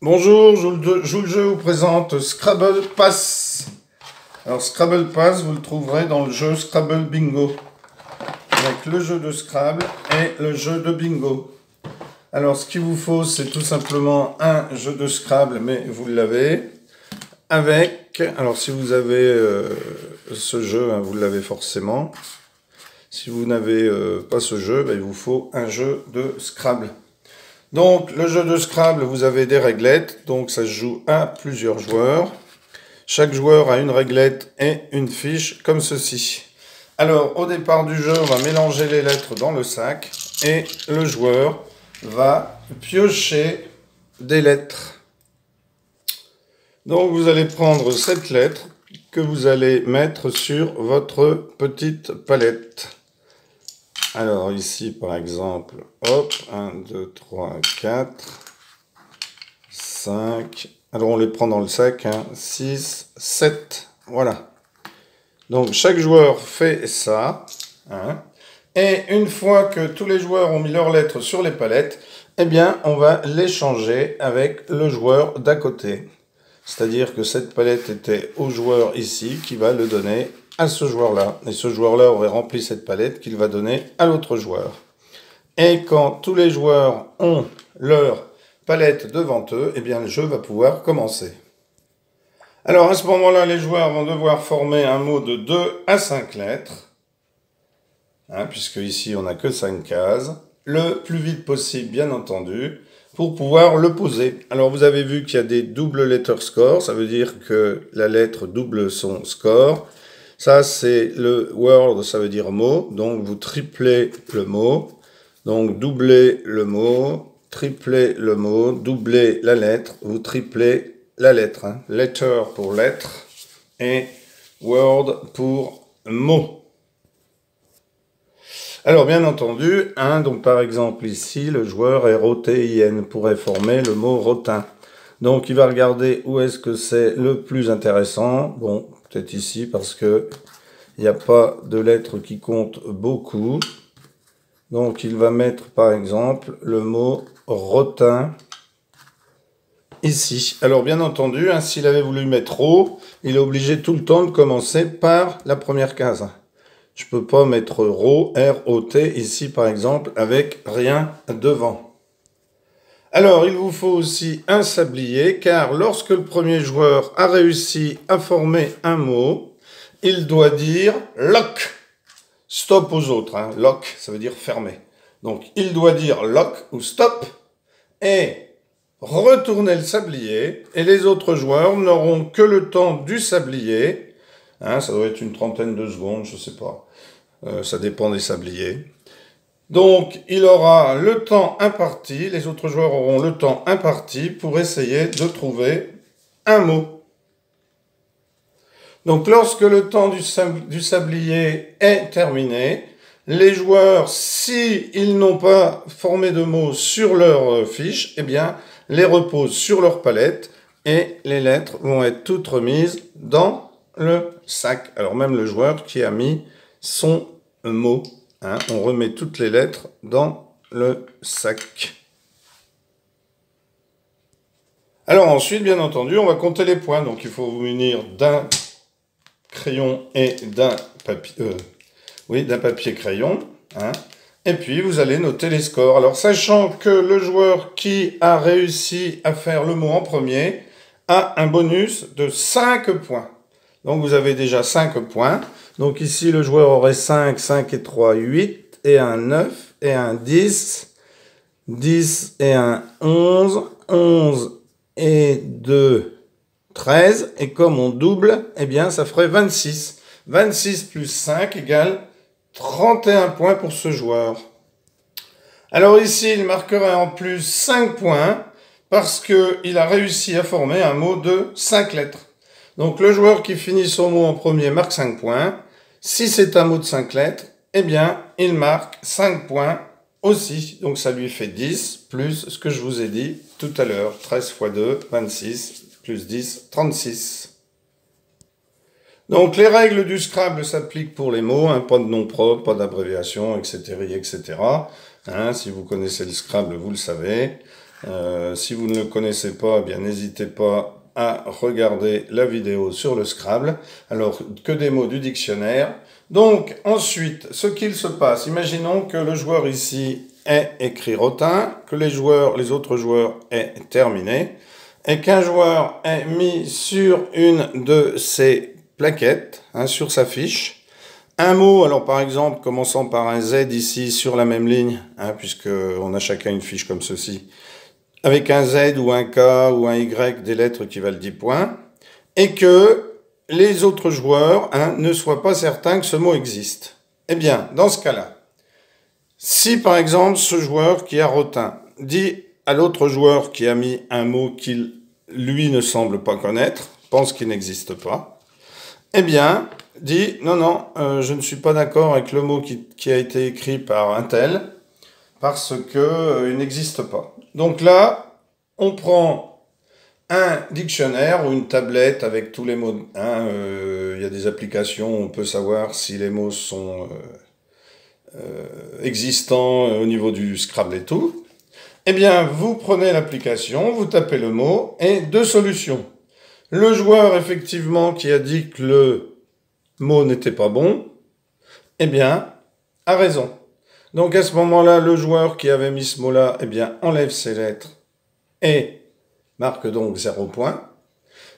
Bonjour, Joue le jeu vous présente Scrabble Pass. Alors Scrabble Pass, vous le trouverez dans le jeu Scrabble Bingo, avec le jeu de Scrabble et le jeu de Bingo. Alors ce qu'il vous faut, c'est tout simplement un jeu de Scrabble, mais vous l'avez. Alors si vous avez ce jeu, vous l'avez forcément. Si vous n'avez pas ce jeu, il vous faut un jeu de Scrabble. Donc, le jeu de Scrabble, vous avez des réglettes, donc ça se joue à plusieurs joueurs. Chaque joueur a une réglette et une fiche, comme ceci. Alors, au départ du jeu, on va mélanger les lettres dans le sac, et le joueur va piocher des lettres. Donc, vous allez prendre cette lettre que vous allez mettre sur votre petite palette. Alors ici par exemple, hop, 1, 2, 3, 4, 5, alors on les prend dans le sac, 6, 7, voilà. Donc chaque joueur fait ça, et une fois que tous les joueurs ont mis leurs lettres sur les palettes, eh bien on va les changer avec le joueur d'à côté. C'est-à-dire que cette palette était au joueur ici qui va le donner à ce joueur-là. Et ce joueur-là aurait rempli cette palette qu'il va donner à l'autre joueur. Et quand tous les joueurs ont leur palette devant eux, eh bien le jeu va pouvoir commencer. Alors à ce moment-là, les joueurs vont devoir former un mot de 2 à 5 lettres. Puisque ici on n'a que 5 cases. Le plus vite possible, bien entendu, pour pouvoir le poser. Alors vous avez vu qu'il y a des double letter score, ça veut dire que la lettre double son score. Ça c'est le word, ça veut dire mot, donc vous triplez le mot. Donc doublez le mot, triplez le mot, doublez la lettre, vous triplez la lettre. Letter pour lettre et word pour mot. Alors, bien entendu, donc par exemple ici, le joueur R-O-T-I-N pourrait former le mot rotin. Donc, il va regarder où est-ce que c'est le plus intéressant. Bon, peut-être ici parce que il n'y a pas de lettres qui comptent beaucoup. Donc, il va mettre par exemple le mot rotin ici. Alors, bien entendu, s'il avait voulu mettre O, il est obligé tout le temps de commencer par la première case. Je ne peux pas mettre R-O-T ici, par exemple, avec rien devant. Alors, il vous faut aussi un sablier, car lorsque le premier joueur a réussi à former un mot, il doit dire « lock ». Stop aux autres. Lock, ça veut dire fermer. Donc, il doit dire « lock » ou « stop » et retourner le sablier. Et les autres joueurs n'auront que le temps du sablier. Ça doit être une trentaine de secondes, je ne sais pas. Ça dépend des sabliers. Donc, il aura le temps imparti, les autres joueurs auront le temps imparti pour essayer de trouver un mot. Donc, lorsque le temps du sablier est terminé, les joueurs, s'ils n'ont pas formé de mots sur leur fiche, eh bien, les reposent sur leur palette et les lettres vont être toutes remises dans le sac. Alors, même le joueur qui a mis son mot, on remet toutes les lettres dans le sac. Alors ensuite, bien entendu, on va compter les points. Donc il faut vous munir d'un crayon et d'un papier crayon. Et puis vous allez noter les scores. Alors sachant que le joueur qui a réussi à faire le mot en premier a un bonus de 5 points. Donc vous avez déjà 5 points. Donc ici, le joueur aurait 5, 5 et 3, 8, et un 9, et un 10, 10 et un 11, 11 et 2, 13, et comme on double, eh bien ça ferait 26. 26 plus 5 égale 31 points pour ce joueur. Alors ici, il marquerait en plus 5 points, parce qu'il a réussi à former un mot de 5 lettres. Donc le joueur qui finit son mot en premier marque 5 points. Si c'est un mot de 5 lettres, eh bien, il marque 5 points aussi. Donc ça lui fait 10, plus ce que je vous ai dit tout à l'heure. 13 fois 2, 26, plus 10, 36. Donc les règles du Scrabble s'appliquent pour les mots. Pas de nom propre, pas d'abréviation, etc. etc. Si vous connaissez le Scrabble, vous le savez. Si vous ne le connaissez pas, eh bien n'hésitez pas à regarder la vidéo sur le Scrabble. Alors, que des mots du dictionnaire. Donc, ensuite, ce qu'il se passe, imaginons que le joueur ici ait écrit rotin, que les autres joueurs aient terminé, et qu'un joueur ait mis sur une de ses plaquettes, sur sa fiche, un mot, alors par exemple, commençant par un Z ici sur la même ligne, puisqu'on a chacun une fiche comme ceci, avec un Z ou un K ou un Y, des lettres qui valent 10 points, et que les autres joueurs ne soient pas certains que ce mot existe. Eh bien, dans ce cas-là, si par exemple ce joueur qui a rotin dit à l'autre joueur qui a mis un mot qu'il, lui, ne semble pas connaître, pense qu'il n'existe pas, eh bien, dit « Non, je ne suis pas d'accord avec le mot qui a été écrit par un tel, parce qu'il n'existe pas. » Donc là, on prend un dictionnaire ou une tablette avec tous les mots. Il y a des applications où on peut savoir si les mots sont existants au niveau du Scrabble et tout. Eh bien, vous prenez l'application, vous tapez le mot et deux solutions. Le joueur, effectivement, qui a dit que le mot n'était pas bon, eh bien, a raison. Donc à ce moment-là, le joueur qui avait mis ce mot-là, eh bien, enlève ses lettres et marque donc 0 point.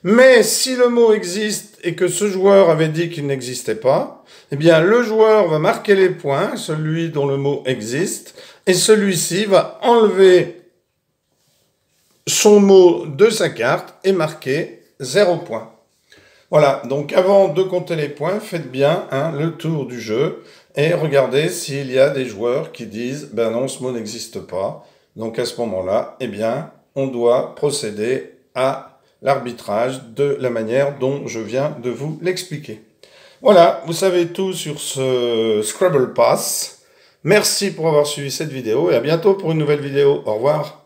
Mais si le mot existe et que ce joueur avait dit qu'il n'existait pas, eh bien, le joueur va marquer les points, celui dont le mot existe, et celui-ci va enlever son mot de sa carte et marquer 0 point. Voilà, donc avant de compter les points, faites bien le tour du jeu et regardez s'il y a des joueurs qui disent « Ben non, ce mot n'existe pas ». Donc à ce moment-là, eh bien, on doit procéder à l'arbitrage de la manière dont je viens de vous l'expliquer. Voilà, vous savez tout sur ce Scrabble Pass. Merci pour avoir suivi cette vidéo et à bientôt pour une nouvelle vidéo. Au revoir.